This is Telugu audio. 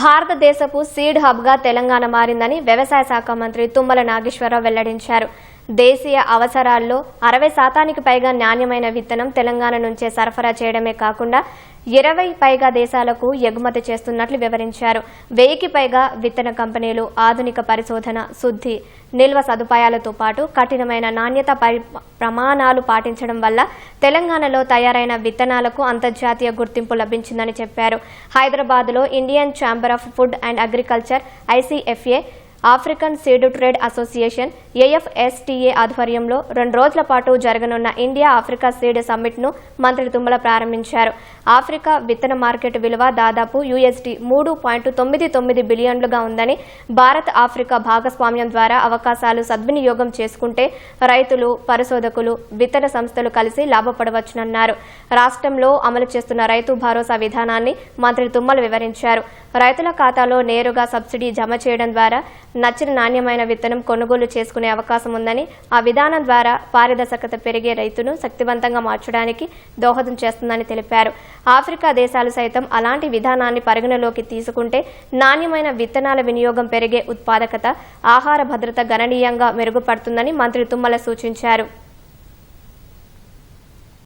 భారతదేశపు సీడ్ హబ్గా తెలంగాణ మారిందని వ్యవసాయ శాఖ మంత్రి తుమ్మల నాగేశ్వరరావు వెల్లడించారు. దేశీయ అవసరాల్లో 60% పైగా నాణ్యమైన విత్తనం తెలంగాణ నుంచే సరఫరా చేయడమే కాకుండా 20 పైగా దేశాలకు ఎగుమతి చేస్తున్నట్లు వివరించారు. 1000కి పైగా విత్తన కంపెనీలు ఆధునిక పరిశోధన, శుద్ధి, నిల్వ సదుపాయాలతో పాటు కఠినమైన నాణ్యత ప్రమాణాలు పాటించడం వల్ల తెలంగాణలో తయారైన విత్తనాలకు అంతర్జాతీయ గుర్తింపు లభించిందని చెప్పారు. హైదరాబాద్లో Indian chamber of food and agriculture ICFA, African seed trade association AFSTA ఆధ్వర్యంలో 2 రోజుల పాటు జరగనున్న ఇండియా ఆఫ్రికా సీడ్ సమ్మిట్ను మంత్రి తుమ్మల ప్రారంభించారు. ఆఫ్రికా విత్తన మార్కెట్ విలువ దాదాపు $3.99 బిలియన్లుగా ఉందని, భారత్ ఆఫ్రికా భాగస్వామ్యం ద్వారా అవకాశాలు సద్వినియోగం చేసుకుంటే రైతులు, పరిశోధకులు, విత్తన సంస్థలు కలిసి లాభపడవచ్చునన్నారు. రాష్ట్రంలో అమలు చేస్తున్న రైతు భరోసా విధానాన్ని మంత్రి తుమ్మల వివరించారు. రైతుల ఖాతాలో నేరుగా సబ్సిడీ జమ చేయడం ద్వారా నచ్చిన నాణ్యమైన విత్తనం కొనుగోలు చేసుకునే అవకాశం ఉందని, ఆ విధానం ద్వారా పారదర్శకత పెరిగే రైతును శక్తివంతంగా మార్చడానికి దోహదం చేస్తుందని తెలిపారు. ఆఫ్రికా దేశాలు సైతం అలాంటి విధానాన్ని పరిగణలోకి తీసుకుంటే నాణ్యమైన విత్తనాల వినియోగం పెరిగే, ఉత్పాదకత, ఆహార భద్రత గణనీయంగా మెరుగుపడుతుందని మంత్రి తుమ్మల సూచించారు.